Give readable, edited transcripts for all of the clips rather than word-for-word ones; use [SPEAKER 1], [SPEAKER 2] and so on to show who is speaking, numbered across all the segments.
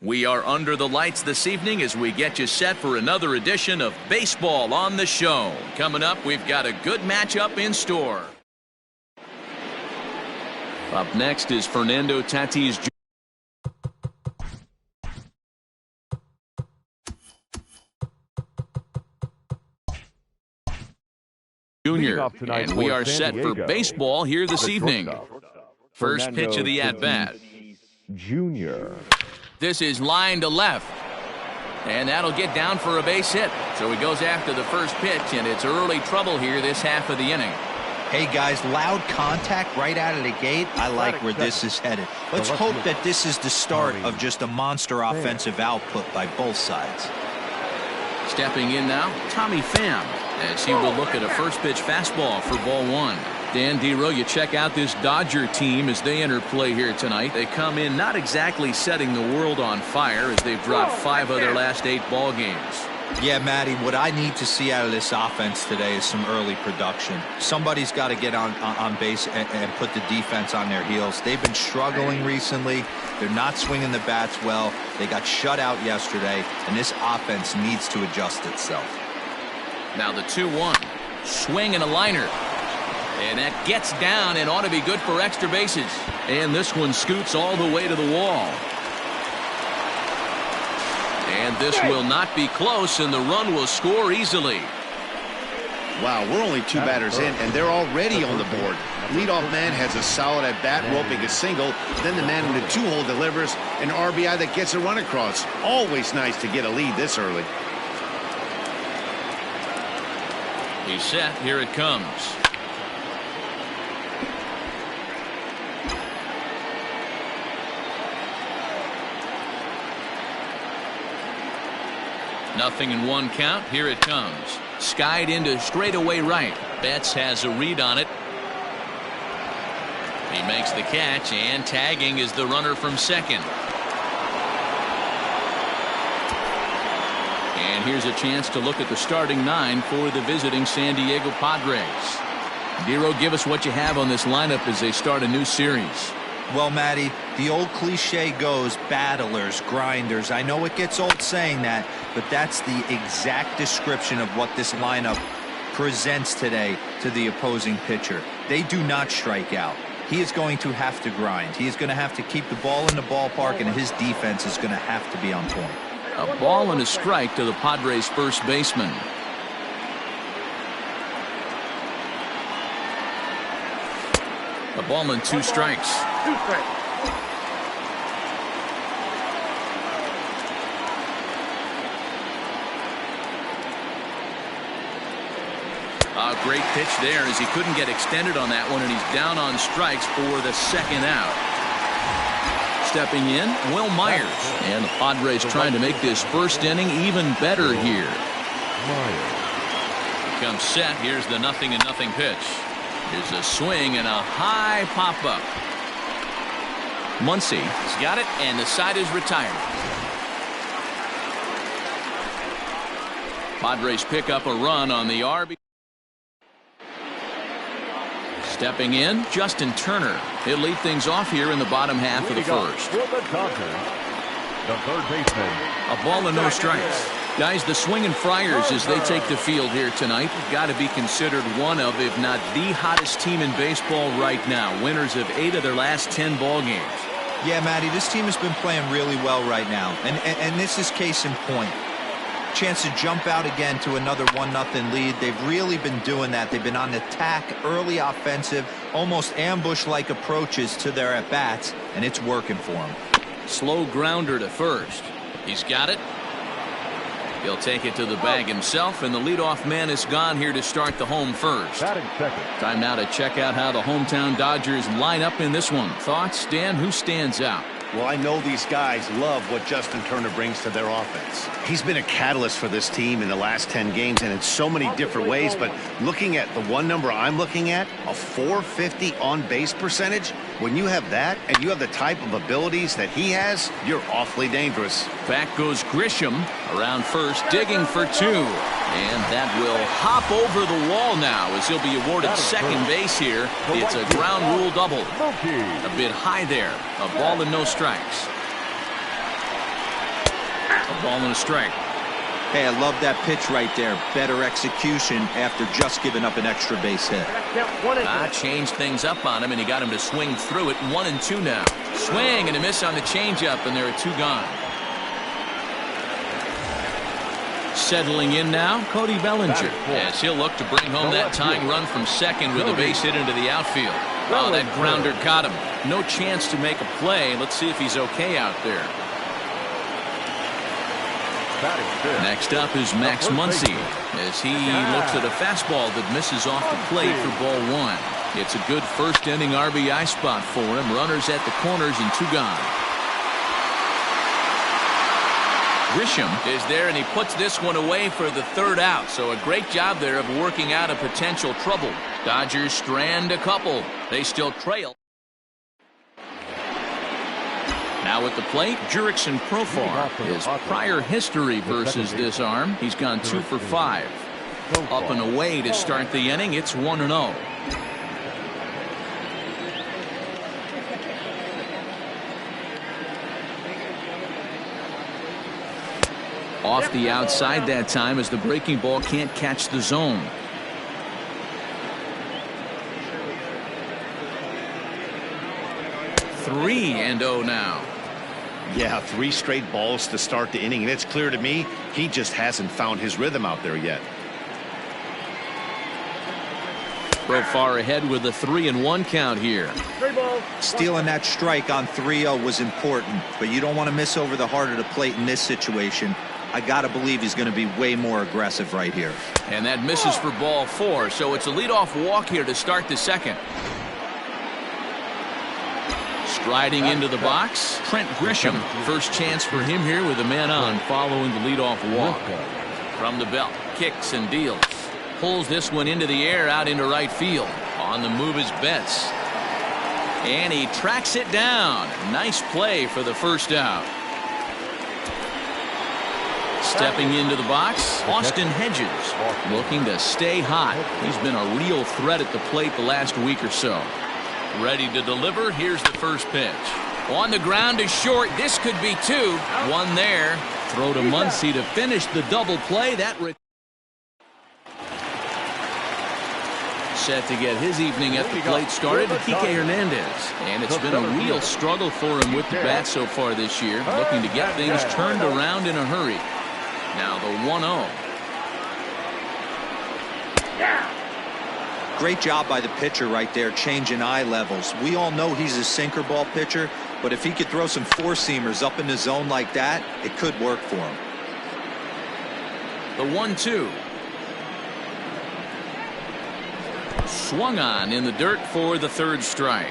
[SPEAKER 1] We are under the lights this evening as we get you set for another edition of Baseball on the Show. Coming up, we've got a good matchup in store. Up next is Fernando Tatis Jr. And we are set for baseball here this evening. First pitch of the at-bat.
[SPEAKER 2] Junior.
[SPEAKER 1] This is line to left. And that'll get down for a base hit. So he goes after the first pitch, and it's early trouble here this half of the inning.
[SPEAKER 3] Hey, guys, loud contact right out of the gate. I like where this is headed. Let's hope that this is the start of just a monster offensive output by both sides.
[SPEAKER 1] Stepping in now, Tommy Pham, as he will look at a first pitch fastball for ball one. Dan Dero, you check out this Dodger team as they enter play here tonight. They come in not exactly setting the world on fire as they've dropped 5 of their last 8 ball games.
[SPEAKER 3] Yeah, Matty, what I need to see out of this offense today is some early production. Somebody's got to get on base and put the defense on their heels. They've been struggling recently. They're not swinging the bats well. They got shut out yesterday, and this offense needs to adjust itself.
[SPEAKER 1] Now the 2-1. Swing and a liner. And that gets down and ought to be good for extra bases. And this one scoots all the way to the wall. And this will not be close, and the run will score easily.
[SPEAKER 4] Wow, we're only 2 batters in, and they're already on the board. Leadoff man has a solid at-bat, roping a single. Then the man in the 2-hole delivers an RBI that gets a run across. Always nice to get a lead this early.
[SPEAKER 1] He's set. Here it comes. Nothing in 1 count. Here it comes. Skied into straightaway right. Betts has a read on it. He makes the catch, and tagging is the runner from second. And here's a chance to look at the starting 9 for the visiting San Diego Padres. Dero, give us what you have on this lineup as they start a new series.
[SPEAKER 3] Well, Matty, the old cliche goes battlers, grinders. I know it gets old saying that, but that's the exact description of what this lineup presents today to the opposing pitcher. They do not strike out. He is going to have to grind. He is going to have to keep the ball in the ballpark, and his defense is going to have to be on point.
[SPEAKER 1] A ball and a strike to the Padres' first baseman. A ball and 2 strikes. A great pitch there as he couldn't get extended on that one, and he's down on strikes for the second out. Stepping in, Will Myers. And the Padres trying to make this first inning even better here. Comes set. Here's the 0-0 pitch. Here's a swing and a high pop-up. Muncy has got it, and the side is retired. Padres pick up a run on the RB. Stepping in, Justin Turner. He'll lead things off here in the bottom half of the first.
[SPEAKER 2] The third baseman.
[SPEAKER 1] A ball and no strikes. Guys, the Swinging Friars, as they take the field here tonight, got to be considered one of, if not the hottest team in baseball right now. Winners of 8 of their last 10 ball games.
[SPEAKER 3] Yeah, Matty, this team has been playing really well right now, and this is case in point. Chance to jump out again to another 1-0 lead. They've really been doing that. They've been on attack, early offensive, almost ambush-like approaches to their at-bats, and it's working for them.
[SPEAKER 1] Slow grounder to first. He's got it. He'll take it to the bag himself, and the leadoff man is gone here to start the home first. Time now to check out how the hometown Dodgers line up in this one. Thoughts, Dan? Who stands out?
[SPEAKER 4] Well, I know these guys love what Justin Turner brings to their offense. He's been a catalyst for this team in the last 10 games, and in so many different ways. But looking at the one number I'm looking at, a .450 on-base percentage, when you have that and you have the type of abilities that he has, you're awfully dangerous.
[SPEAKER 1] Back goes Grisham around first, digging for 2. And that will hop over the wall now as he'll be awarded second base here. It's a ground rule double. A bit high there. A ball and no strikes. Ball and a strike.
[SPEAKER 3] Hey, I love that pitch right there. Better execution after just giving up an extra base hit.
[SPEAKER 1] Changed things up on him, and he got him to swing through it. 1-2 now. Swing and a miss on the changeup, and there are 2 gone. Settling in now, Cody Bellinger, as he'll look to bring home that tying run from second with a base hit into the outfield. Oh, that grounder got him. No chance to make a play. Let's see if he's okay out there. Next up is Max Muncy, as he looks at a fastball that misses off the plate for ball 1. It's a good first inning RBI spot for him. Runners at the corners and 2 gone. Grisham is there, and he puts this one away for the 3rd out. So a great job there of working out a potential trouble. Dodgers strand a couple. They still trail. Now at the plate, Jurickson Profar. His prior history versus this arm, he's gone 2 for 5. Up and away to start the inning. It's 1-0. Off the outside that time, as the breaking ball can't catch the zone. 3-0 now.
[SPEAKER 4] Yeah, 3 straight balls to start the inning, and it's clear to me he just hasn't found his rhythm out there yet.
[SPEAKER 1] Profar ahead with a 3-1 count here.
[SPEAKER 3] Stealing that strike on 3-0 was important, but you don't want to miss over the heart of the plate in this situation. I gotta believe he's going to be way more aggressive right here.
[SPEAKER 1] And that misses for ball 4, so it's a leadoff walk here to start the second. Striding into the box, Trent Grisham. First chance for him here with a man on following the leadoff walk. From the belt, kicks and deals. Pulls this one into the air out into right field. On the move is Betts. And he tracks it down. Nice play for the first out. Stepping into the box, Austin Hedges, looking to stay hot. He's been a real threat at the plate the last week or so. Ready to deliver. Here's the first pitch. On the ground is short. This could be 2. 1 there. Throw to Muncy to finish the double play. That set to get his evening at the plate started, Kike Hernandez. And it's been a real struggle for him with the bat so far this year, looking to get things turned around in a hurry. Now the 1-0.
[SPEAKER 3] Great job by the pitcher right there, changing eye levels. We all know he's a sinker ball pitcher, but if he could throw some 4-seamers up in the zone like that, it could work for him.
[SPEAKER 1] The 1-2. Swung on in the dirt for the 3rd strike.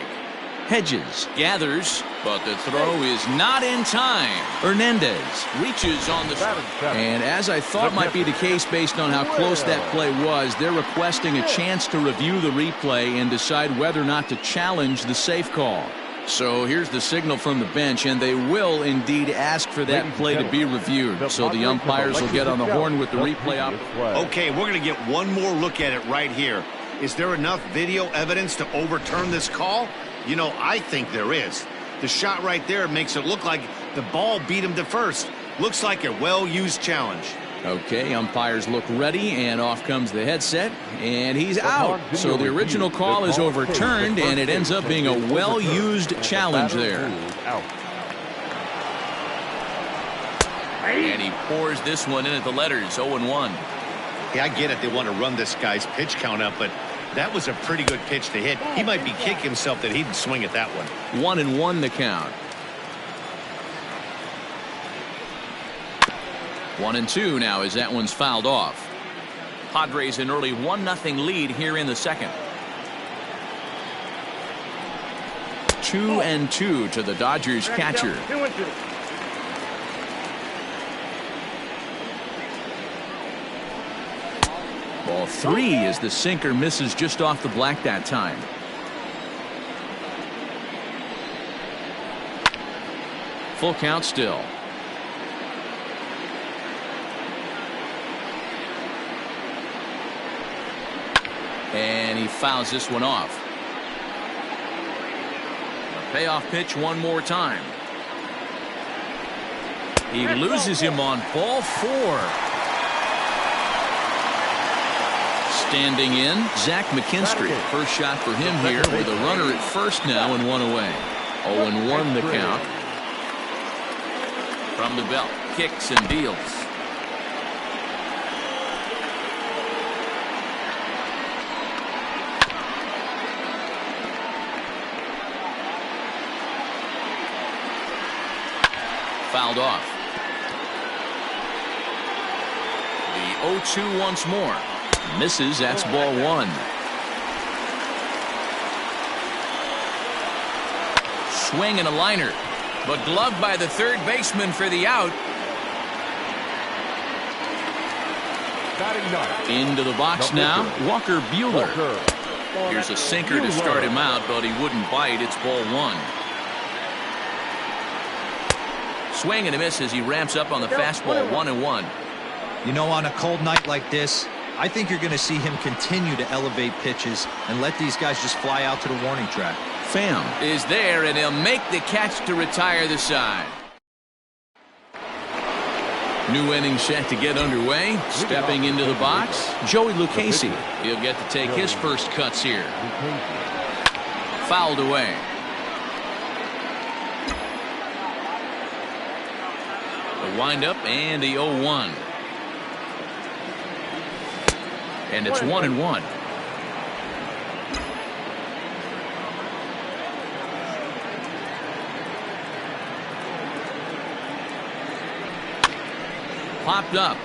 [SPEAKER 1] Hedges gathers, but the throw is not in time. Hernandez reaches on the and as I thought might be the case based on how close that play was, they're requesting a chance to review the replay and decide whether or not to challenge the safe call. So here's the signal from the bench, and they will indeed ask for that play to be reviewed. So the umpires will get on the horn with the replay operator.
[SPEAKER 4] Okay, we're going to get one more look at it right here. Is there enough video evidence to overturn this call? You know, I think there is. The shot right there makes it look like the ball beat him to first. Looks like a well-used challenge.
[SPEAKER 1] Okay, umpires look ready, and off comes the headset, and he's out. So the original call is overturned, and it ends up being a well-used challenge there. And he pours this one in at the letters, 0-1.
[SPEAKER 4] Yeah, I get it. They want to run this guy's pitch count up, but that was a pretty good pitch to hit. He might be kicking himself that he didn't swing at that one.
[SPEAKER 1] 1-1 the count. 1-2 now as that one's fouled off. Padres an early 1-0 lead here in the second. 2-2 to the Dodgers catcher. Ball 3 as the sinker misses just off the black that time. Full count still. And he fouls this one off. A payoff pitch one more time. He loses him on ball 4. Standing in, Zach McKinstry. First shot for him here with a runner at first now and 1 away. 0-1 the count. From the belt, kicks and deals. Fouled off. The 0-2 once more. Misses. That's ball 1. Swing and a liner, but gloved by the third baseman for the out. Into the box now, Walker Buehler. Here's a sinker to start him out, but he wouldn't bite. It's ball 1. Swing and a miss as he ramps up on the fastball. 1-1.
[SPEAKER 3] You know, on a cold night like this, I think you're going to see him continue to elevate pitches and let these guys just fly out to the warning track.
[SPEAKER 1] Pham is there, and he'll make the catch to retire the side. New inning set to get underway. Stepping into the box, Joey Lucchesi. He'll get to take his first cuts here. Fouled away. The windup and the 0-1. And it's 1-1. Popped up.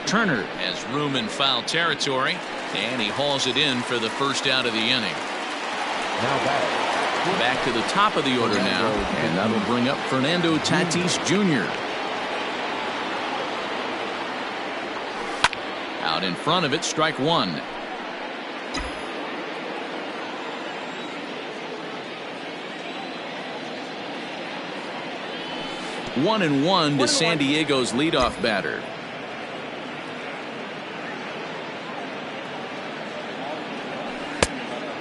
[SPEAKER 1] Turner has room in foul territory, and he hauls it in for the first out of the inning. Back to the top of the order now, and that'll bring up Fernando Tatis Jr. Out in front of it, strike 1. One and 1 to San Diego's leadoff batter.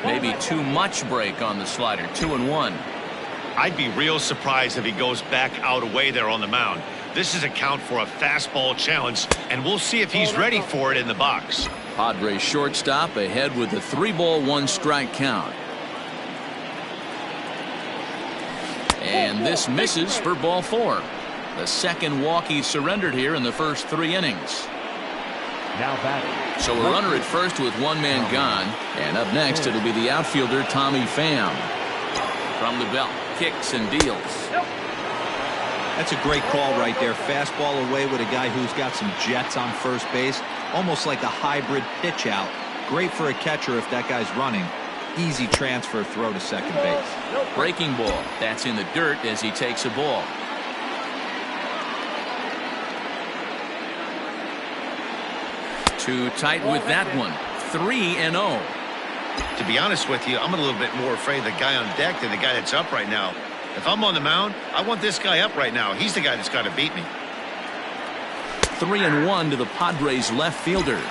[SPEAKER 1] Maybe too much break on the slider. 2-1.
[SPEAKER 4] I'd be real surprised if he goes back out away there on the mound. This is a count for a fastball challenge, and we'll see if he's ready for it in the box.
[SPEAKER 1] Padres shortstop ahead with a 3-ball 1-strike count. And this misses for ball 4. The second walk he surrendered here in the first 3 innings.
[SPEAKER 2] Now batting.
[SPEAKER 1] So a runner at first with 1 man gone. And up next it'll be the outfielder Tommy Pham. From the belt, kicks and deals.
[SPEAKER 3] That's a great call right there. Fastball away with a guy who's got some jets on first base. Almost like a hybrid pitch out. Great for a catcher if that guy's running. Easy transfer throw to second base.
[SPEAKER 1] Breaking ball. That's in the dirt as he takes a ball. Too tight with that one. 3-0.
[SPEAKER 4] To be honest with you, I'm a little bit more afraid of the guy on deck than the guy that's up right now. If I'm on the mound, I want this guy up right now. He's the guy that's got to beat me.
[SPEAKER 1] 3-1 to the Padres left fielder.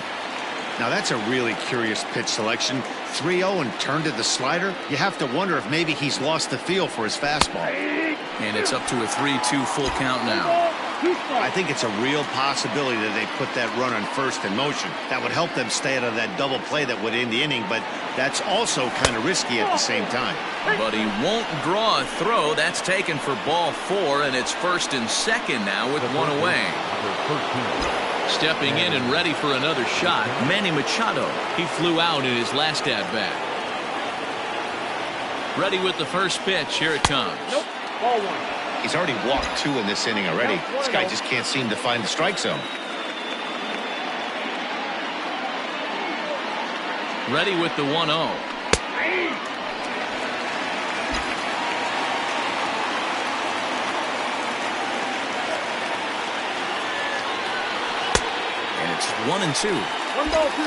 [SPEAKER 4] Now that's a really curious pitch selection. 3-0 and turned to the slider. You have to wonder if maybe he's lost the feel for his fastball.
[SPEAKER 1] And it's up to a 3-2 full count now.
[SPEAKER 4] I think it's a real possibility that they put that run on first in motion. That would help them stay out of that double play that would end the inning, but that's also kind of risky at the same time.
[SPEAKER 1] But he won't draw a throw. That's taken for ball 4, and it's first and second now with 1 away. Stepping in and ready for another shot, Manny Machado. He flew out in his last at-bat. Ready with the first pitch. Here it comes.
[SPEAKER 5] Nope. Ball 1.
[SPEAKER 4] He's already walked 2 in this inning already. This guy just can't seem to find the strike zone.
[SPEAKER 1] Ready with the 1-0. And it's 1-2.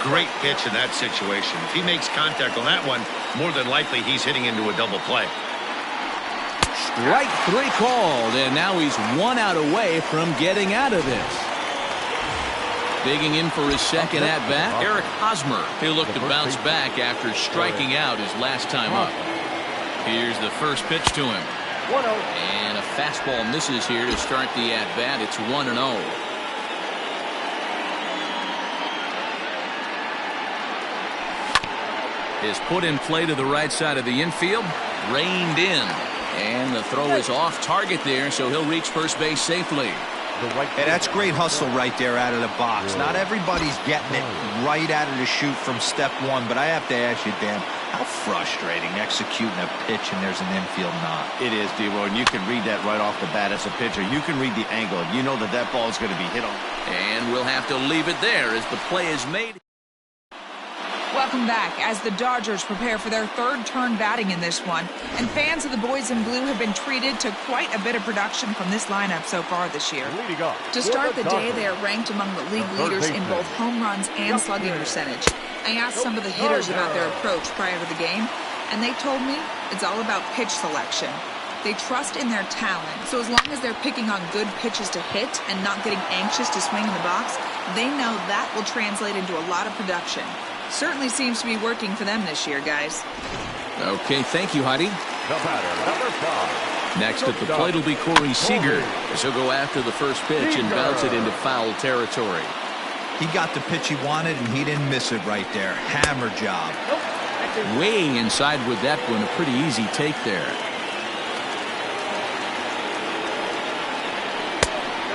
[SPEAKER 4] Great pitch in that situation. If he makes contact on that one, more than likely he's hitting into a double play.
[SPEAKER 1] Strike 3 called, and now he's 1 out away from getting out of this. Digging in for his second at-bat, Eric Hosmer. He'll look to bounce back after striking out his last time up. Here's the first pitch to him.
[SPEAKER 2] 1-0.
[SPEAKER 1] And a fastball misses here to start the at-bat. It's 1-0. Is put in play to the right side of the infield. Reined in. And the throw is off target there, so he'll reach first base safely.
[SPEAKER 3] Hey, that's great hustle right there out of the box. Not everybody's getting it right out of the chute from step one, but I have to ask you, Dan, how frustrating executing a pitch and there's an infield knock.
[SPEAKER 4] It is, D-Roy, and you can read that right off the bat as a pitcher. You can read the angle. You know that that ball is going to be hit on.
[SPEAKER 1] And we'll have to leave it there as the play is made.
[SPEAKER 5] Welcome back as the Dodgers prepare for their third turn batting in this one. And fans of the boys in blue have been treated to quite a bit of production from this lineup so far this year. To start the day, they are ranked among the league leaders in both home runs and slugging percentage. I asked some of the hitters about their approach prior to the game, and they told me it's all about pitch selection. They trust in their talent, so as long as they're picking on good pitches to hit and not getting anxious to swing in the box, they know that will translate into a lot of production. Certainly seems to be working for them this year, guys.
[SPEAKER 1] Okay, thank you, Heidi.
[SPEAKER 2] The batter, number 5.
[SPEAKER 1] Next at the plate will be Corey Seager, as he'll go after the first pitch and bounce it into foul territory.
[SPEAKER 3] He got the pitch he wanted, and he didn't miss it right there. Hammer job.
[SPEAKER 1] Way inside with that one, a pretty easy take there.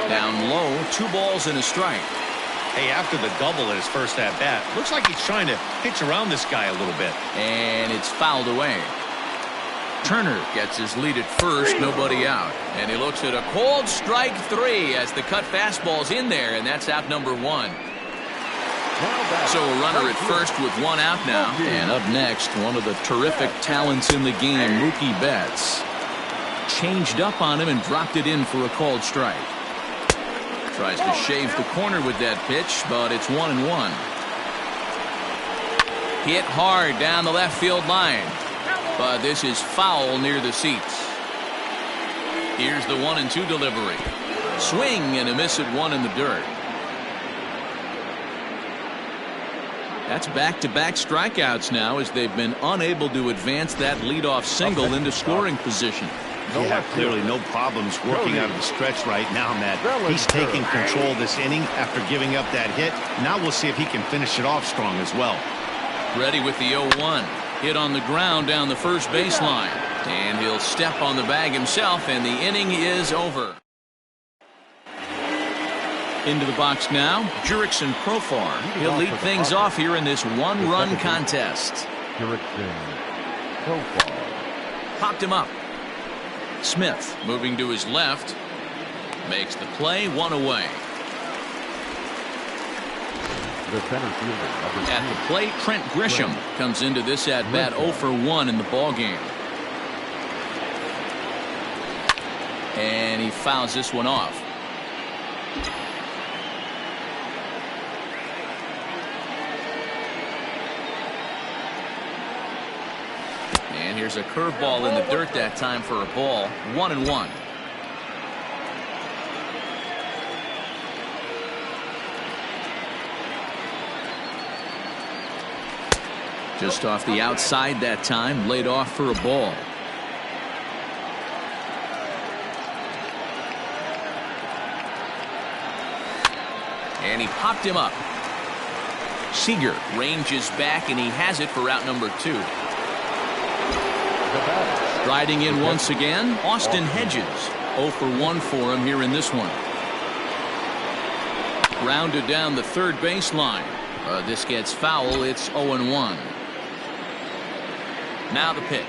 [SPEAKER 1] Down low, 2 balls and a strike.
[SPEAKER 4] Hey, after the double at his first at-bat, looks like he's trying to pitch around this guy a little bit.
[SPEAKER 1] And it's fouled away. Turner gets his lead at first, nobody out. And he looks at a cold strike 3 as the cut fastball's in there, and that's out number 1. So a runner at first with 1 out now. And up next, one of the terrific talents in the game, Mookie Betts. Changed up on him and dropped it in for a called strike. Tries to shave the corner with that pitch, but it's 1-1. Hit hard down the left field line, but this is foul near the seats. Here's the 1-2 delivery. Swing and a miss at 1 in the dirt. That's back-to-back strikeouts now as they've been unable to advance that leadoff single into scoring position.
[SPEAKER 4] Yeah, clearly no problems working out of the stretch right now, Matt. He's taking control this inning after giving up that hit. Now we'll see if he can finish it off strong as well.
[SPEAKER 1] Ready with the 0-1. Hit on the ground down the first baseline. And he'll step on the bag himself, and the inning is over. Into the box now, Jurickson Profar. He'll lead things off here in this 1-run contest.
[SPEAKER 2] Jurickson Profar.
[SPEAKER 1] Popped him up. Smith moving to his left. Makes the play, 1 away.
[SPEAKER 2] The center fielder.
[SPEAKER 1] At the plate, Trent Grisham comes into this at-bat 0 for 1 in the ballgame. And he fouls this one off. And here's a curveball in the dirt that time for a ball. 1-1. Just off the outside that time, laid off for a ball. And he popped him up. Seager ranges back, and he has it for out number 2. Striding in once again, Austin Hedges. 0 for 1 for him here in this one. Grounded down the third baseline. This gets foul. It's 0-1. Now the pitch.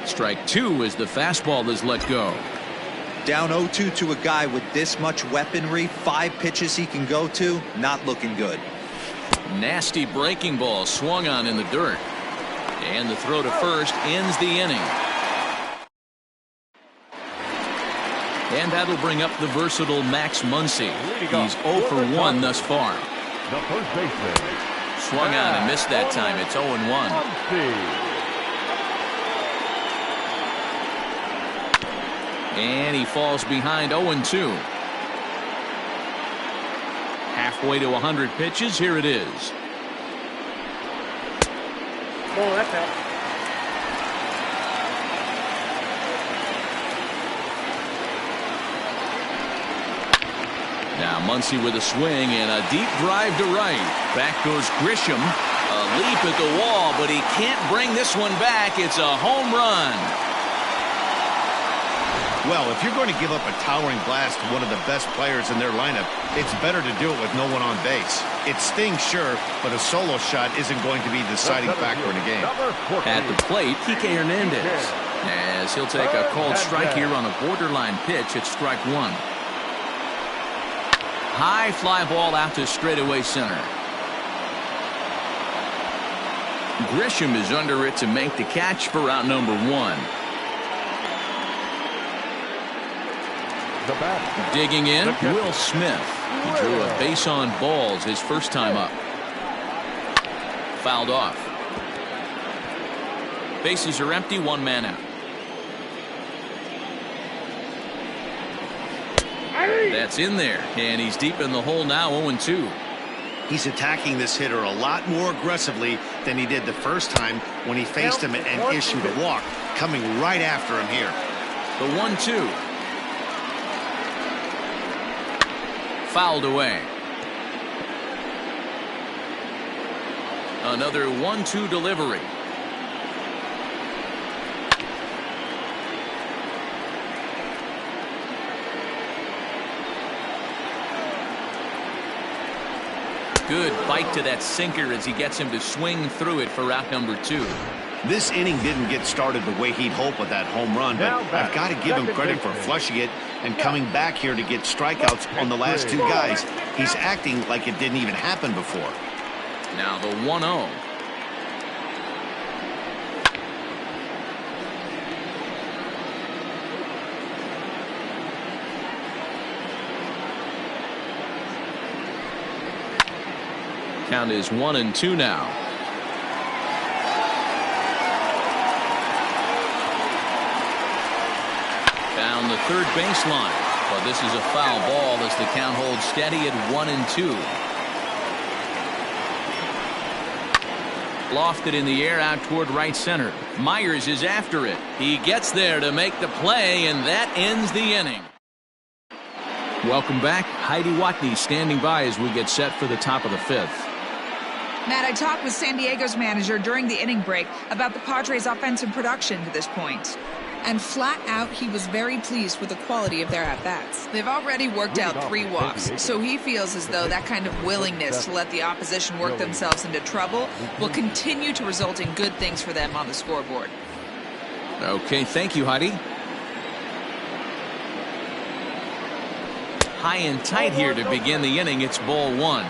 [SPEAKER 1] Strike 2 as the fastball is let go.
[SPEAKER 3] Down 0-2 to a guy with this much weaponry, 5 pitches he can go to, not looking good.
[SPEAKER 1] Nasty breaking ball swung on in the dirt. And the throw to first ends the inning. And that'll bring up the versatile Max Muncy. He's 0 for 1 thus far.
[SPEAKER 2] The first baseman.
[SPEAKER 1] Swung on and missed that time. It's 0-1. And he falls behind 0-2. Halfway to 100 pitches. Here it is. Now Muncy with a swing and a deep drive to right. Back goes Grisham. A leap at the wall, but he can't bring this one back. It's a home run.
[SPEAKER 4] Well, if you're going to give up a towering blast to one of the best players in their lineup, it's better to do it with no one on base. It stings, sure, but a solo shot isn't going to be the deciding factor in a game.
[SPEAKER 1] At the plate, Kike Hernandez. As he'll take a called strike here on a borderline pitch at strike one. High fly ball out to straightaway center. Grisham is under it to make the catch for out number one. Digging in, Will Smith. He drew a base on balls his first time up. Fouled off. Bases are empty, one man out. That's in there, and he's deep in the hole now, 0-2.
[SPEAKER 4] He's attacking this hitter a lot more aggressively than he did the first time when he faced him and issued a walk, coming right after him here.
[SPEAKER 1] The 1-2. Fouled away. Another 1-2 delivery. Good bite to that sinker as he gets him to swing through it for out number two.
[SPEAKER 4] This inning didn't get started the way he'd hoped with that home run, but I've got to give him credit for flushing it and coming back here to get strikeouts on the last two guys. He's acting like it didn't even happen before.
[SPEAKER 1] Now the 1-0. Count is 1-2 now. Down the third baseline, but this is a foul ball as the count holds steady at 1-2. Lofted in the air out toward right center. Myers is after it. He gets there to make the play, and that ends the inning. Welcome back. Heidi Watney standing by as we get set for the top of the fifth.
[SPEAKER 5] Matt, I talked with San Diego's manager during the inning break about the Padres' offensive production to this point. And flat out, he was very pleased with the quality of their at-bats. They've already worked out 3 walks, so he feels as though that kind of willingness to let the opposition work themselves into trouble will continue to result in good things for them on the scoreboard.
[SPEAKER 1] Okay, thank you, Heidi. High and tight here to begin the inning. It's ball one.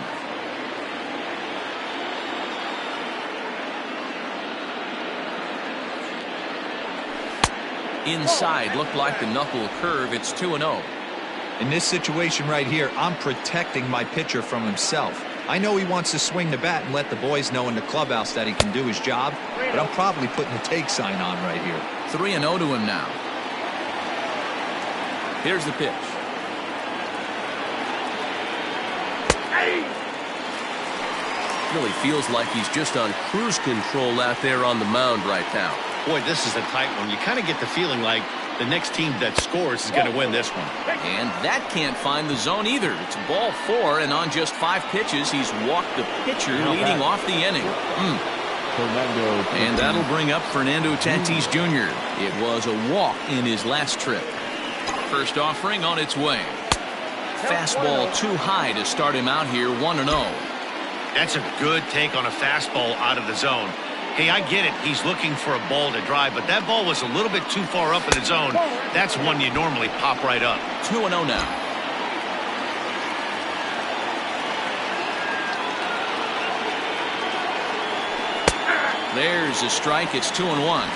[SPEAKER 1] Inside, looked like the knuckle curve. It's 2-0.
[SPEAKER 3] In this situation right here, I'm protecting my pitcher from himself. I know he wants to swing the bat and let the boys know in the clubhouse that he can do his job, but I'm probably putting the take sign on right here.
[SPEAKER 1] 3-0 to him now. Here's the pitch. Really feels like he's just on cruise control out there on the mound right now.
[SPEAKER 4] Boy, this is a tight one. You kind of get the feeling like the next team that scores is going to win this one.
[SPEAKER 1] And that can't find the zone either. It's ball 4, and on just 5 pitches, he's walked the pitcher leading off the inning. And that'll bring up Fernando Tatis Jr. It was a walk in his last trip. First offering on its way. Fastball too high to start him out here, 1-0.
[SPEAKER 4] That's a good take on a fastball out of the zone. Hey, I get it. He's looking for a ball to drive, but that ball was a little bit too far up in the zone. That's one you normally pop right up.
[SPEAKER 1] 2-0 now. There's a strike. It's 2-1.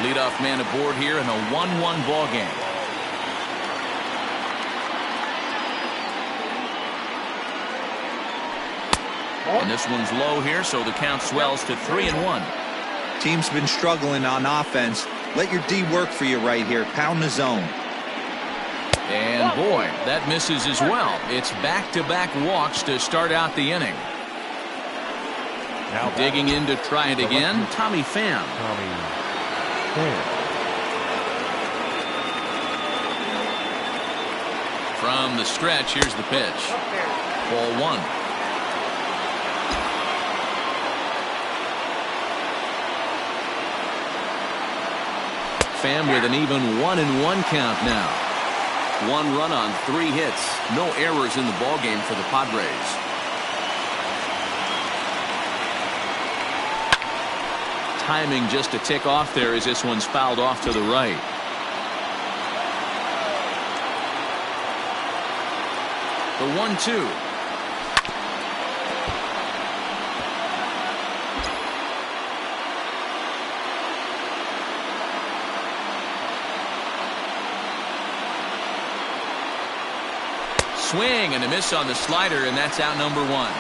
[SPEAKER 1] Leadoff man aboard here in a 1-1 ball game. And this one's low here, so the count swells to 3-1.
[SPEAKER 3] Team's been struggling on offense. Let your D work for you right here. Pound the zone.
[SPEAKER 1] And boy, that misses as well. It's back-to-back walks to start out the inning. Now digging in to try it again, Tommy Pham. From the stretch, here's the pitch. Ball 1. Pham with an even 1-1 count now.
[SPEAKER 6] 1 run on 3 hits. No errors in the ballgame for the Padres.
[SPEAKER 1] Timing just a tick off there as this one's fouled off to the right. The 1-2. Swing and a miss on the slider, and that's out number 1.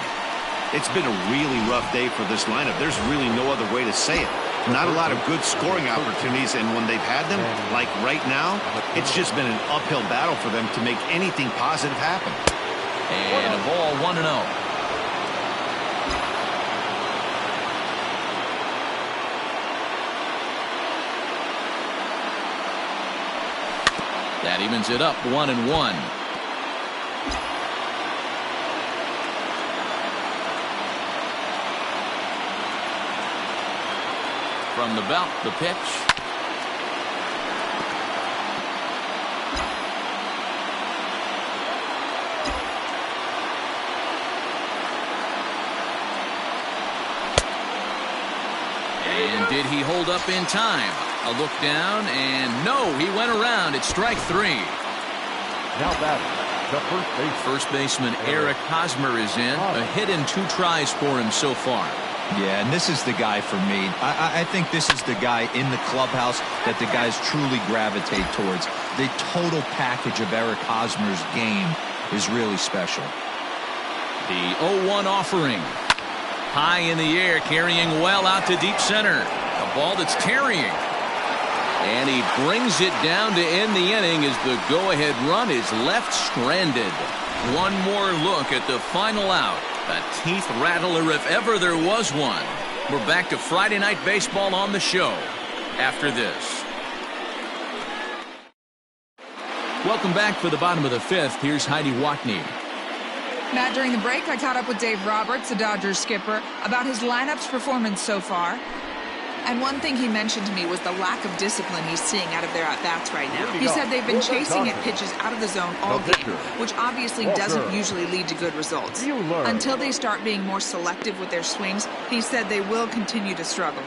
[SPEAKER 4] It's been a really rough day for this lineup. There's really no other way to say it. Not a lot of good scoring opportunities, and when they've had them, like right now, it's just been an uphill battle for them to make anything positive happen.
[SPEAKER 1] And a ball 1-0. That evens it up 1-1. From the belt, the pitch. And did he hold up in time? A look down, and no, he went around. It's strike 3.
[SPEAKER 2] Now batting, the
[SPEAKER 1] first baseman Eric Hosmer is in. A hit and 2 tries for him so far.
[SPEAKER 3] Yeah, and this is the guy for me. I think this is the guy in the clubhouse that the guys truly gravitate towards. The total package of Eric Hosmer's game is really special.
[SPEAKER 1] The 0-1 offering. High in the air, carrying well out to deep center. A ball that's tarrying. And he brings it down to end the inning as the go-ahead run is left stranded. One more look at the final out. A teeth rattler if ever there was one. We're back to Friday Night Baseball on the show after this. Welcome back for the bottom of the 5th. Here's Heidi Watney.
[SPEAKER 5] Matt, during the break, I caught up with Dave Roberts, the Dodgers skipper, about his lineup's performance so far. And one thing he mentioned to me was the lack of discipline he's seeing out of their at-bats right now. He said they've been chasing at pitches out of the zone all game, which obviously doesn't usually lead to good results. Until they start being more selective with their swings, he said they will continue to struggle.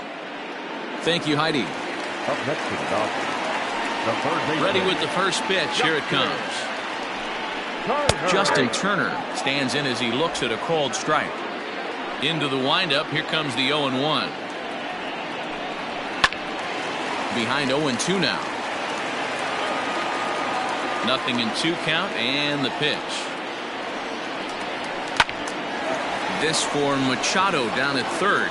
[SPEAKER 1] Thank you, Heidi.
[SPEAKER 2] Up next to the Dodgers.
[SPEAKER 1] Ready with the first pitch. Here it comes. Justin Turner stands in as he looks at a called strike. Into the windup. Here comes the 0-1. Behind 0-2 now. 0-2 count and the pitch. This for Machado down at third.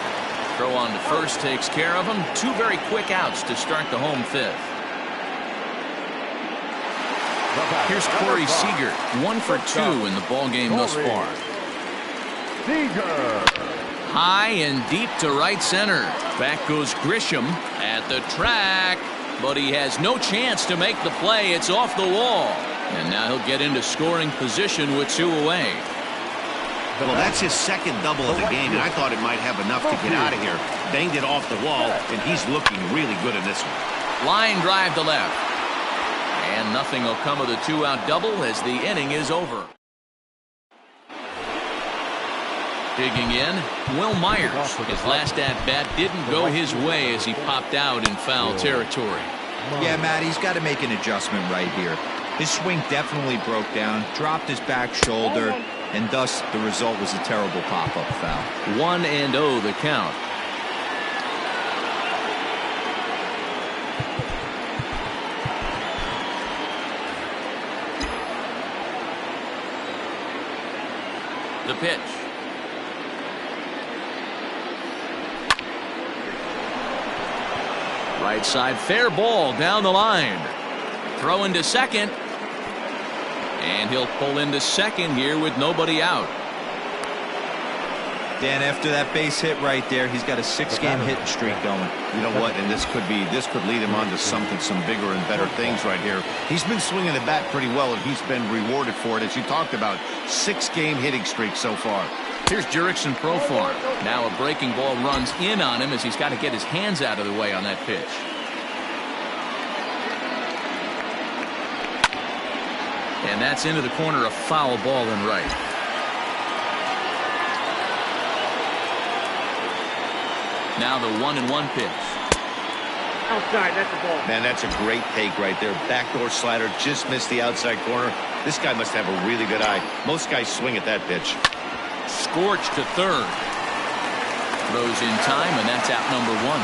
[SPEAKER 1] Throw on to first takes care of him. 2 very quick outs to start the home 5th. Here's Corey Seager. 1 for 2 in the ball game thus far. High and deep to right center. Back goes Grisham at the track, but he has no chance to make the play. It's off the wall. And now he'll get into scoring position with 2 away.
[SPEAKER 4] Well, that's his second double of the game, and I thought it might have enough to get out of here. Banged it off the wall, and he's looking really good in this one.
[SPEAKER 1] Line drive to left. And nothing will come of the 2-out double as the inning is over. Digging in, Will Myers. His last at-bat didn't go his way as he popped out in foul territory.
[SPEAKER 3] Yeah, Matt, he's got to make an adjustment right here. His swing definitely broke down, dropped his back shoulder, and thus the result was a terrible pop-up foul.
[SPEAKER 1] 1-0 the count. The pitch. Right side, fair ball down the line. Throw into second. And he'll pull into second here with nobody out.
[SPEAKER 3] Dan, after that base hit right there, he's got a 6-game hitting streak going.
[SPEAKER 4] You know what? And this could lead him on to some bigger and better things right here. He's been swinging the bat pretty well, and he's been rewarded for it, as you talked about. 6-game hitting streak so far.
[SPEAKER 1] Here's Jurickson Profar. Now a breaking ball runs in on him as he's got to get his hands out of the way on that pitch. And that's into the corner, a foul ball and right. Now the 1-1 pitch.
[SPEAKER 2] Outside, that's a ball.
[SPEAKER 4] Man, that's a great take right there. Backdoor slider, just missed the outside corner. This guy must have a really good eye. Most guys swing at that pitch.
[SPEAKER 1] Scorched to third. Throws in time, and that's out number 1.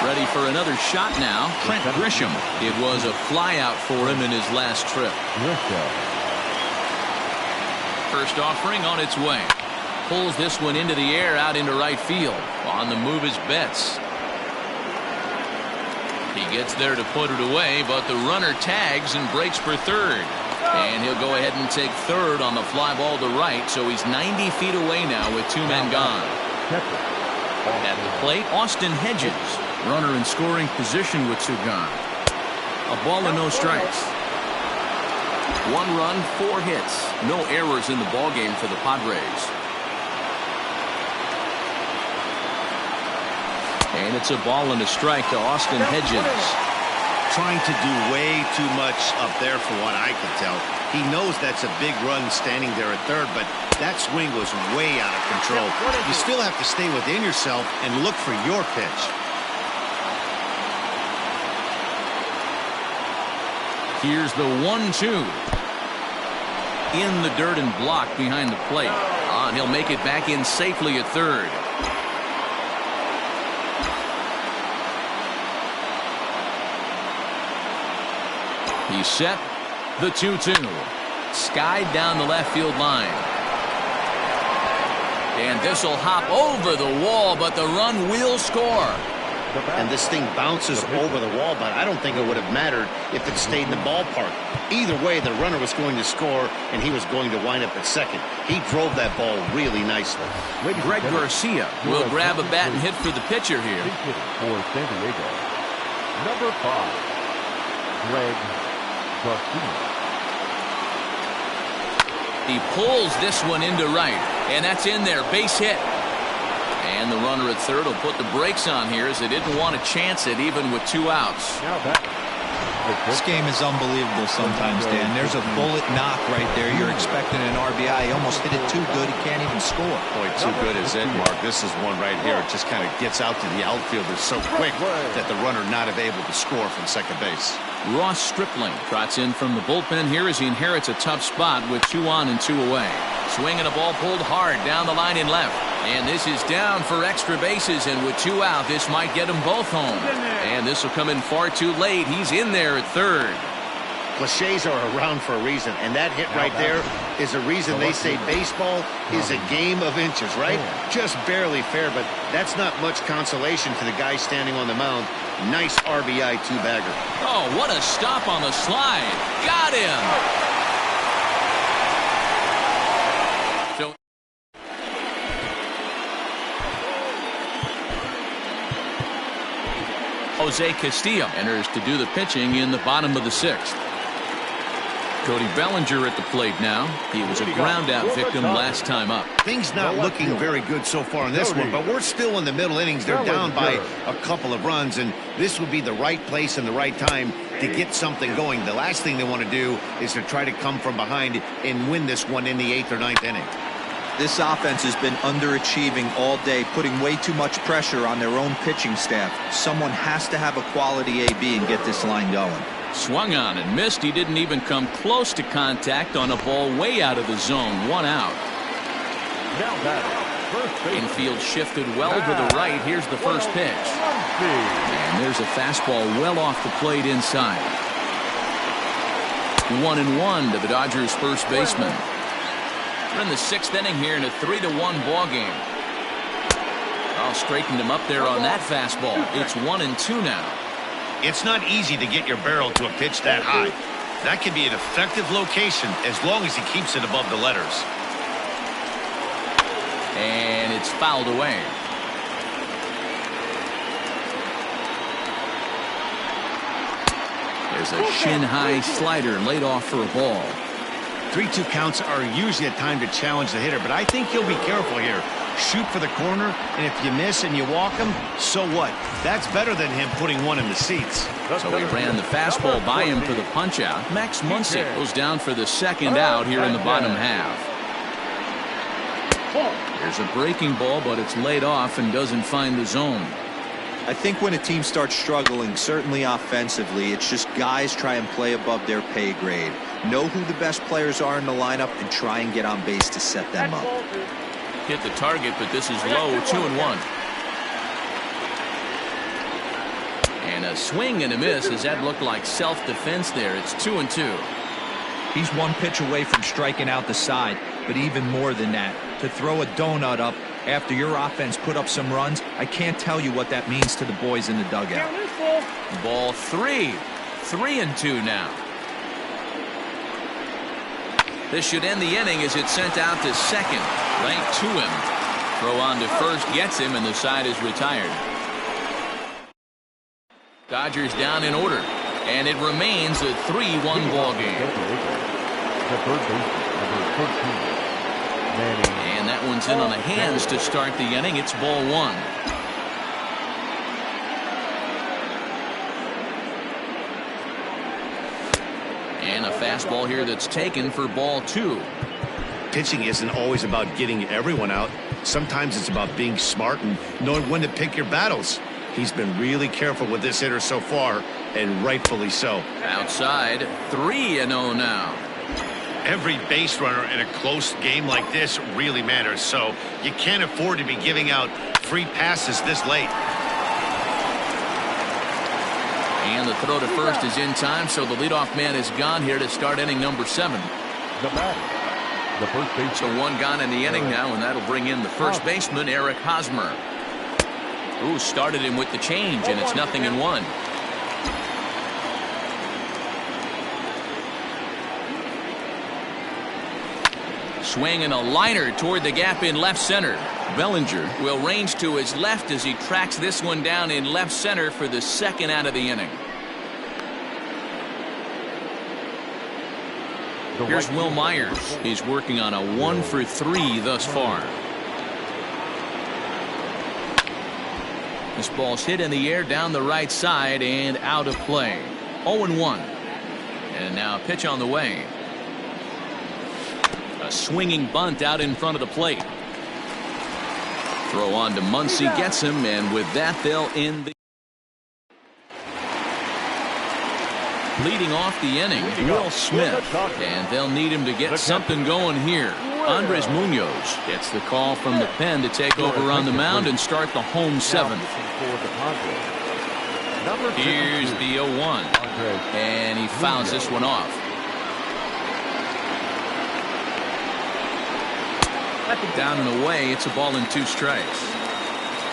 [SPEAKER 1] Ready for another shot now. Trent Grisham. It was a fly out for him in his last trip. First offering on its way. Pulls this one into the air out into right field. On the move is Betts. He gets there to put it away, but the runner tags and breaks for third. And he'll go ahead and take third on the fly ball to right, so he's 90 feet away now with 2 men gone. At the plate, Austin Hedges. Runner in scoring position with 2 gone. A ball and no strikes. 1 run, 4 hits. No errors in the ballgame for the Padres. And it's a ball and a strike to Austin Hedges.
[SPEAKER 4] Trying to do way too much up there for what I can tell. He knows that's a big run standing there at third, but that swing was way out of control. You still have to stay within yourself and look for your pitch.
[SPEAKER 1] Here's the 1-2. In the dirt and blocked behind the plate. And he'll make it back in safely at third. He's set. The 2-2. Skied down the left field line. And this will hop over the wall, but the run will score.
[SPEAKER 4] And this thing bounces over the wall, but I don't think it would have mattered if it stayed in the ballpark. Either way, the runner was going to score, and he was going to wind up at second. He drove that ball really nicely.
[SPEAKER 1] Greg Garcia will grab a bat and hit for the pitcher here.
[SPEAKER 2] For San Diego, number 5, Greg Garcia.
[SPEAKER 1] He pulls this one into right, and that's in there. Base hit. And the runner at third will put the brakes on here as they didn't want to chance it even with 2 outs.
[SPEAKER 3] This game is unbelievable sometimes, Dan. There's a bullet knock right there. You're expecting an RBI. He almost hit it too good. He can't even score.
[SPEAKER 4] Boy, too good is it, Mark. This is one right here. It just kind of gets out to the outfielder so quick that the runner not able to score from second base.
[SPEAKER 1] Ross Stripling trots in from the bullpen here as he inherits a tough spot with 2 on and 2 away. Swinging a ball pulled hard down the line in left. And this is down for extra bases, and with 2 out, this might get them both home. And this will come in far too late. He's in there at third.
[SPEAKER 4] Cliches are around for a reason, and that hit right there is a reason they say baseball is a game of inches, right? Just barely fair, but that's not much consolation to the guy standing on the mound. Nice RBI 2-bagger.
[SPEAKER 1] Oh, what a stop on the slide. Got him. So Jose Castillo enters to do the pitching in the bottom of the 6th. Cody Bellinger at the plate now. He was a ground out victim last time up.
[SPEAKER 4] Things not looking very good so far in this one, but we're still in the middle innings. They're down by a couple of runs, and this would be the right place and the right time to get something going. The last thing they want to do is to try to come from behind and win this one in the 8th or 9th inning.
[SPEAKER 3] This offense has been underachieving all day, putting way too much pressure on their own pitching staff. Someone has to have a quality AB and get this line going.
[SPEAKER 1] Swung on and missed. He didn't even come close to contact on a ball way out of the zone. 1 out. Infield shifted well to the right. Here's the first pitch. And there's a fastball well off the plate inside. 1-1 to the Dodgers first baseman. We're in the 6th inning here in a 3-1 ball game. I'll straighten him up there on that fastball. It's 1-2 now.
[SPEAKER 4] It's not easy to get your barrel to a pitch that high. That can be an effective location as long as he keeps it above the letters.
[SPEAKER 1] It's fouled away. There's a shin-high slider laid off for a ball.
[SPEAKER 4] 3-2 counts are usually a time to challenge the hitter, but I think he'll be careful here. Shoot for the corner, and if you miss and you walk him, so what? That's better than him putting one in the seats.
[SPEAKER 1] So he ran the fastball by him for the punch-out. Max Muncy goes down for the second out here in the bottom half. There's a breaking ball, but it's laid off and doesn't find the zone.
[SPEAKER 3] I think when a team starts struggling, certainly offensively, it's just guys try and play above their pay grade. Know who the best players are in the lineup and try and get on base to set them up.
[SPEAKER 1] Hit the target, but this is low, 2-1. And a swing and a miss. Does that look like self-defense there? It's 2-2.
[SPEAKER 3] He's one pitch away from striking out the side, but even more than that, to throw a donut up after your offense put up some runs, I can't tell you what that means to the boys in the dugout.
[SPEAKER 1] Ball 3. 3-2 now. This should end the inning as it's sent out to second. Right to him. Throw on to first gets him, and the side is retired. Dodgers down in order, and it remains a 3-1 ball game.
[SPEAKER 2] The third baseman, number 13.
[SPEAKER 1] And that one's in on the hands to start the inning. It's ball 1. And a fastball here that's taken for ball 2.
[SPEAKER 4] Pitching isn't always about getting everyone out. Sometimes it's about being smart and knowing when to pick your battles. He's been really careful with this hitter so far, and rightfully so.
[SPEAKER 1] Outside, 3-0 now.
[SPEAKER 4] Every base runner in a close game like this really matters, so you can't afford to be giving out free passes this late.
[SPEAKER 1] And the throw to first is in time, so the leadoff man is gone here to start inning number 7.
[SPEAKER 2] The batter, the first baseman.
[SPEAKER 1] So one gone in the inning now, and that'll bring in the first baseman, Eric Hosmer. Ooh, started him with the change, and it's 0-1. Swing and a liner toward the gap in left center. Bellinger will range to his left as he tracks this one down in left center for the second out of the inning. Here's Will Myers. He's working on a 1-for-3 thus far. This ball's hit in the air down the right side and out of play. 0-1. And now a pitch on the way. A swinging bunt out in front of the plate. Throw on to Muncy, gets him, and with that they'll end the leading off the inning. Will Smith, and they'll need him to get something going here. Andres Munoz gets the call from the pen to take over on the mound and start the home 7th. Here's the 0-1, and he fouls this one off. Down and away, it's a ball and 2 strikes.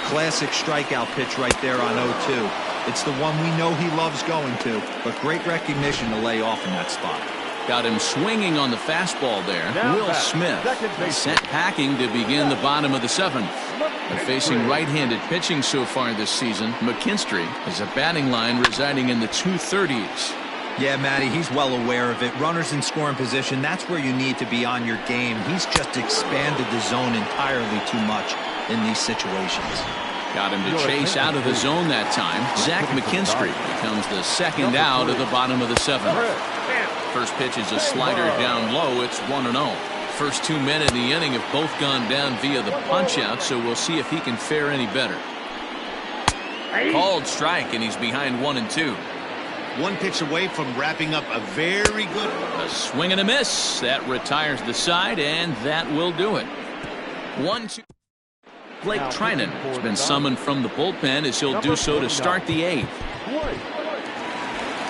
[SPEAKER 3] Classic strikeout pitch right there on 0-2. It's the one we know he loves going to, but great recognition to lay off in that spot.
[SPEAKER 1] Got him swinging on the fastball there. Will Smith sent packing to begin the bottom of the 7th. And facing right-handed pitching so far this season, McKinstry has a batting line residing in the 230s.
[SPEAKER 3] Yeah, Matty, he's well aware of it. Runners in scoring position, that's where you need to be on your game. He's just expanded the zone entirely too much in these situations.
[SPEAKER 1] Got him to chase out of the zone that time. Zach McKinstry becomes the second out of the bottom of the 7th. First pitch is a slider down low. It's 1-0. First 2 men in the inning have both gone down via the punch-out, so we'll see if he can fare any better. Called strike, and he's behind 1-2.
[SPEAKER 4] One pitch away from wrapping up a very good.
[SPEAKER 1] A swing and a miss. That retires the side, and that will do it. 1-2. Blake Trinan has been summoned from the bullpen as he'll do so to start the 8th.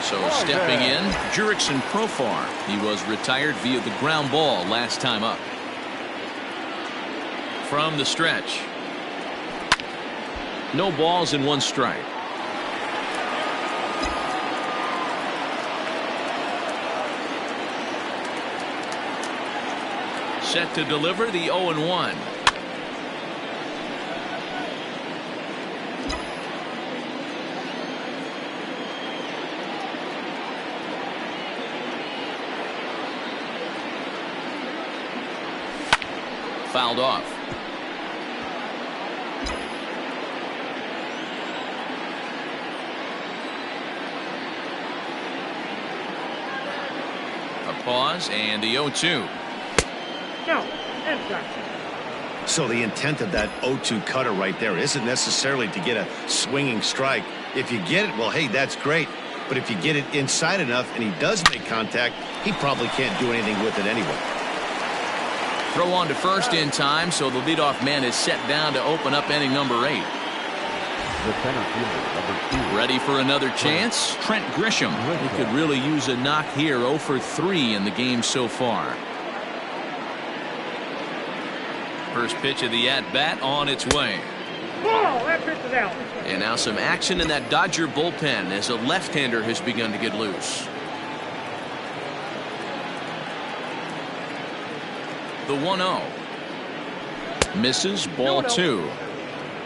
[SPEAKER 1] So stepping in, Jurickson Profar. He was retired via the ground ball last time up. From the stretch. No balls and 1 strike. Set to deliver the 0-1. fouled off. A pause and the 0-2.
[SPEAKER 4] So the intent of that 0-2 cutter right there isn't necessarily to get a swinging strike. If you get it, well, hey, that's great. But if you get it inside enough and he does make contact, he probably can't do anything with it anyway.
[SPEAKER 1] Throw on to first in time, so the leadoff man is set down to open up inning number 8.
[SPEAKER 2] The center fielder, number 2.
[SPEAKER 1] Ready for another chance? Trent Grisham. He could really use a knock here. 0 for 3 in the game so far. First pitch of the at-bat on its way. And now some action in that Dodger bullpen as a left-hander has begun to get loose. The 1-0. Misses, ball 2.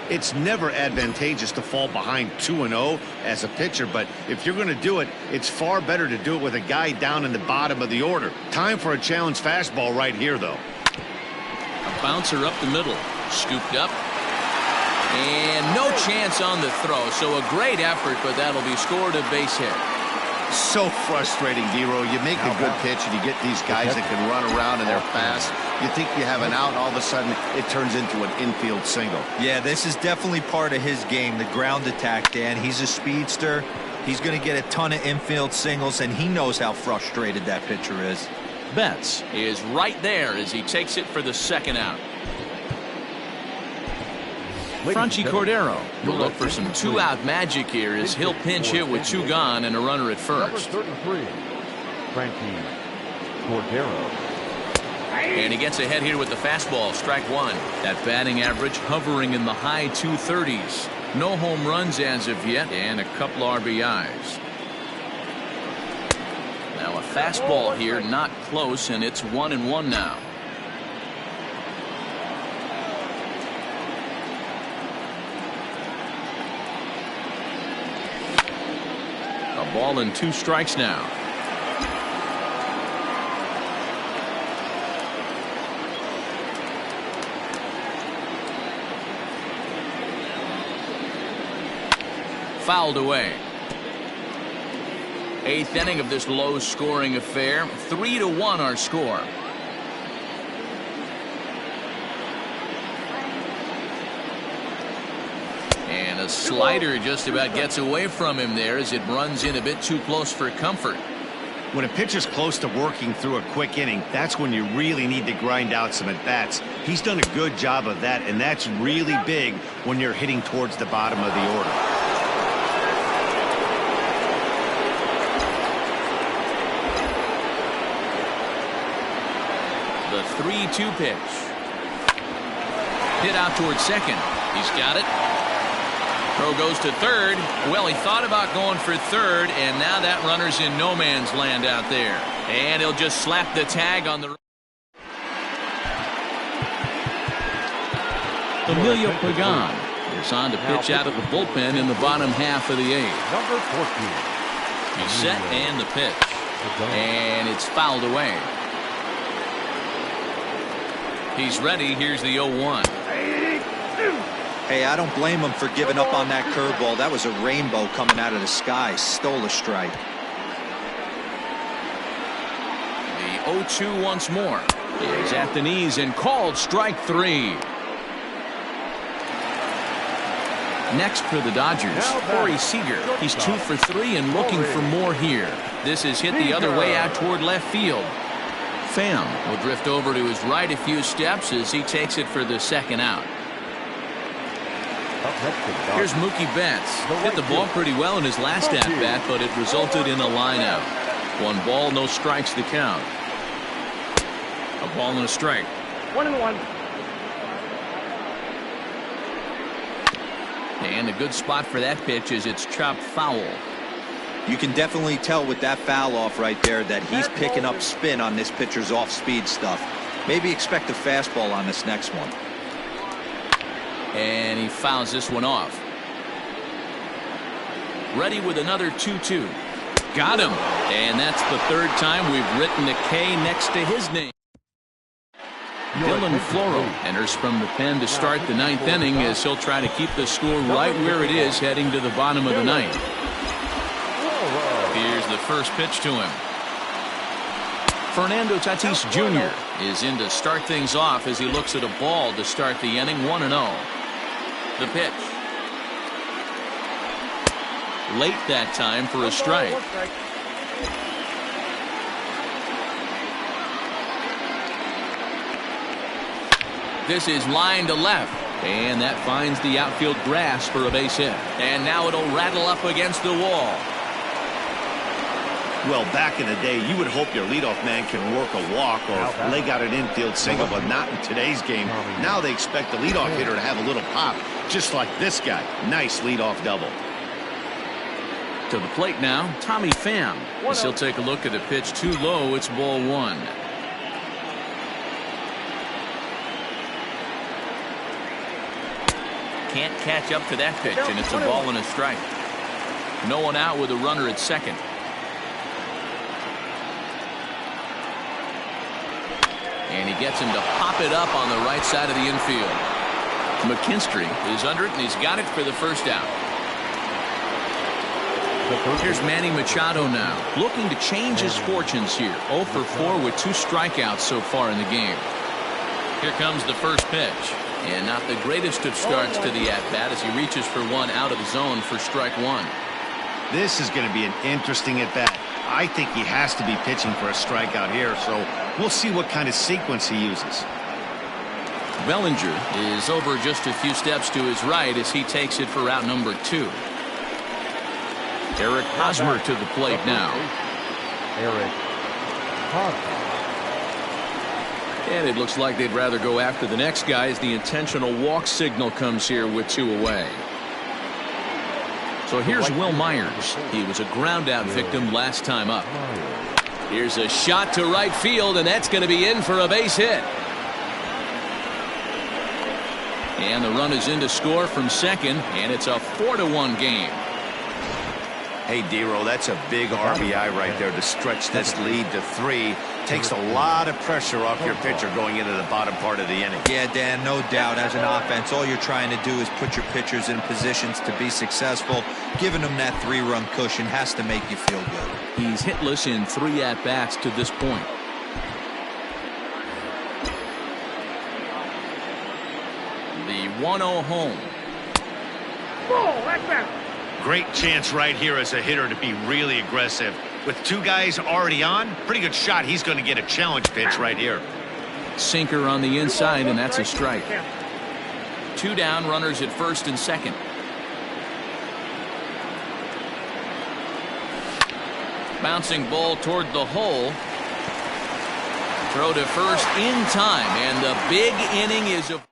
[SPEAKER 4] It's never advantageous to fall behind 2-0 as a pitcher, but if you're going to do it, it's far better to do it with a guy down in the bottom of the order. Time for a challenge fastball right here, though.
[SPEAKER 1] A bouncer up the middle, scooped up. And no chance on the throw, so a great effort, but that'll be scored a base hit.
[SPEAKER 4] So frustrating, D-Row. You make a good pitch and you get these guys that can run around and they're fast. You think you have an out, and all of a sudden it turns into an infield single.
[SPEAKER 3] Yeah, this is definitely part of his game, the ground attack, Dan. He's a speedster. He's going to get a ton of infield singles, and he knows how frustrated that pitcher is.
[SPEAKER 1] Betts is right there as he takes it for the second out. Franchi Cordero will look for some two-out magic here as he'll pinch hit with 2 gone and a runner at first.
[SPEAKER 2] Number 33, Franchi Cordero.
[SPEAKER 1] And he gets ahead here with the fastball, strike 1. That batting average hovering in the high 230s. No home runs as of yet, and a couple RBIs. Now a fastball here, not close, and it's 1-1 now. A ball and 2 strikes now. Fouled away. 8th inning of this low-scoring affair. 3-1 our score. And a slider just about gets away from him there as it runs in a bit too close for comfort.
[SPEAKER 4] When a pitcher's close to working through a quick inning, that's when you really need to grind out some at-bats. He's done a good job of that, and that's really big when you're hitting towards the bottom of the order.
[SPEAKER 1] The 3-2 pitch. Hit out towards second. He's got it. Throw goes to third. Well, he thought about going for third, and now that runner's in no man's land out there. And he'll just slap the tag on the... Emilio Pagan is on to pitch out of the bullpen in the bottom half of the 8th.
[SPEAKER 2] Number 14.
[SPEAKER 1] He's set and the pitch. And it's fouled away. He's ready. Here's the 0-1.
[SPEAKER 3] Hey, I don't blame him for giving up on that curveball. That was a rainbow coming out of the sky. Stole a strike.
[SPEAKER 1] The 0-2 once more. Is at the knees and called strike 3. Next for the Dodgers, Corey Seager. He's 2 for 3 and looking for more here. This is hit the other way out toward left field. Pham will drift over to his right a few steps as he takes it for the second out. Here's Mookie Betts. Hit the ball pretty well in his last at-bat, but it resulted in a line-out. 1 ball, no strikes to count. A ball and a strike.
[SPEAKER 7] 1-1.
[SPEAKER 1] And a good spot for that pitch as it's chopped foul.
[SPEAKER 3] You can definitely tell with that foul off right there that he's picking up spin on this pitcher's off-speed stuff. Maybe expect a fastball on this next one.
[SPEAKER 1] And he fouls this one off. Ready with another 2-2. Got him. And that's the 3rd time we've written a K next to his name. Dylan Floro enters from the pen to start the ninth inning as he'll try to keep the score right where it is heading to the bottom of the ninth. Here's the first pitch to him. Fernando Tatis Jr. is in to start things off as he looks at a ball to start the inning. 1-0. The pitch. Late that time for a strike. This is line to left, and that finds the outfield grass for a base hit. And now it'll rattle up against the wall.
[SPEAKER 4] Well, back in the day, you would hope your leadoff man can work a walk or leg out an infield single, but not in today's game. Now they expect the leadoff hitter to have a little pop, just like this guy. Nice leadoff double.
[SPEAKER 1] To the plate now, Tommy Pham. As he'll take a look at a pitch too low, it's ball one. Can't catch up to that pitch, and it's a ball and a strike. No one out with a runner at second. And he gets him to pop it up on the right side of the infield. McKinstry is under it, and he's got it for the first out. Here's Manny Machado now, looking to change his fortunes here. 0 for 4 with 2 strikeouts so far in the game. Here comes the first pitch. And not the greatest of starts to the at-bat as he reaches for one out of the zone for strike one.
[SPEAKER 4] This is going to be an interesting at-bat. I think he has to be pitching for a strikeout here, so we'll see what kind of sequence he uses.
[SPEAKER 1] Bellinger is over just a few steps to his right as he takes it for out number 2. Eric Hosmer to the plate now.
[SPEAKER 2] Eric Hosmer.
[SPEAKER 1] And it looks like they'd rather go after the next guy as the intentional walk signal comes here with 2 away. So here's Will Myers. He was a ground out victim last time up. Here's a shot to right field, and that's going to be in for a base hit. And the run is in to score from second, and it's a 4-1 game.
[SPEAKER 4] Hey, D-Roll, that's a big RBI right there to stretch this lead to 3. Takes a lot of pressure off your pitcher going into the bottom part of the inning.
[SPEAKER 3] Yeah, Dan, no doubt. As an offense, all you're trying to do is put your pitchers in positions to be successful. Giving them that 3-run cushion has to make you feel good.
[SPEAKER 1] He's hitless in 3 at-bats to this point. The 1-0 home.
[SPEAKER 4] Great chance right here as a hitter to be really aggressive. With 2 guys already on, pretty good shot. He's going to get a challenge pitch right here.
[SPEAKER 1] Sinker on the inside, and that's a strike. 2 down, runners at first and second. Bouncing ball toward the hole. Throw to first in time, and the big inning is a...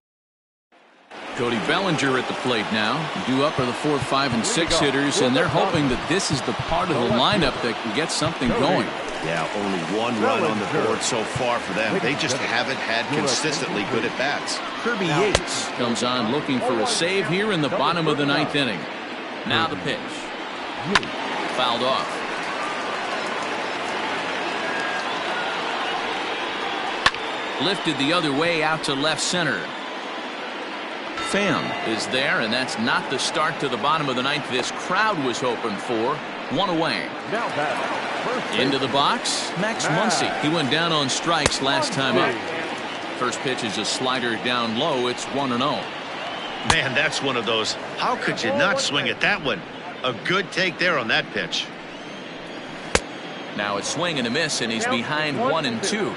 [SPEAKER 1] Cody Bellinger at the plate now. Due up are the 4, 5, and 6 hitters, and they're hoping that this is the part of the lineup that can get something going.
[SPEAKER 4] Yeah, only 1 run on the board so far for them. They just haven't had consistently good at-bats.
[SPEAKER 1] Kirby Yates comes on looking for a save here in the bottom of the 9th inning. Now the pitch. Fouled off. Lifted the other way out to left center. Pham is there, and that's not the start to the bottom of the 9th this crowd was hoping for. 1 away. Into the box, Max Muncy. He went down on strikes last time up. First pitch is a slider down low. It's 1-0.
[SPEAKER 4] Man, that's one of those. How could you not swing at that one? A good take there on that pitch.
[SPEAKER 1] Now it's swing and a miss, and he's behind 1-2.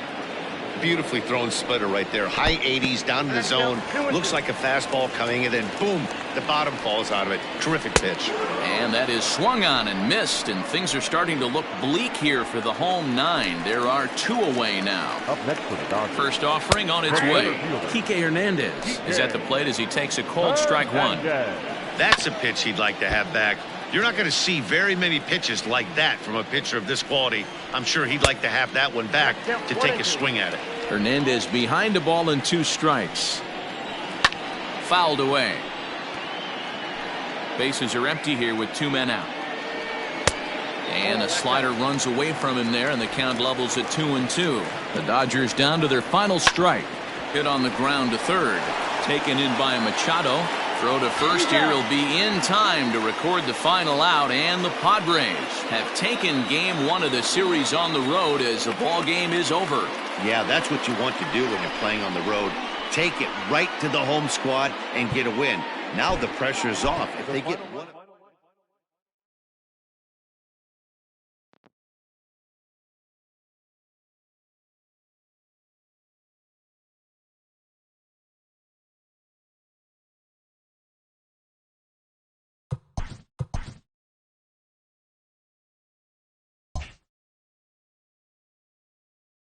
[SPEAKER 4] Beautifully thrown splitter right there. High 80s down in the zone. Looks like a fastball coming, and then boom, the bottom falls out of it. Terrific pitch.
[SPEAKER 1] And that is swung on and missed, and things are starting to look bleak here for the home 9. There are 2 away now.
[SPEAKER 2] Up next for the Dodgers.
[SPEAKER 1] First offering on its way. Kike Hernandez is at the plate as he takes a cold strike 1.
[SPEAKER 4] That's a pitch he'd like to have back. You're not going to see very many pitches like that from a pitcher of this quality. I'm sure he'd like to have that one back to take a swing at it.
[SPEAKER 1] Hernandez behind a ball and 2 strikes. Fouled away. Bases are empty here with 2 men out. And a slider runs away from him there, and the count levels at 2-2. The Dodgers down to their final strike. Hit on the ground to third. Taken in by Machado. Throw to first here. He'll be in time to record the final out, and the Padres have taken game one of the series on the road as the ball game is over.
[SPEAKER 4] Yeah, that's what you want to do when you're playing on the road. Take it right to the home squad and get a win. Now the pressure's off. If they get one...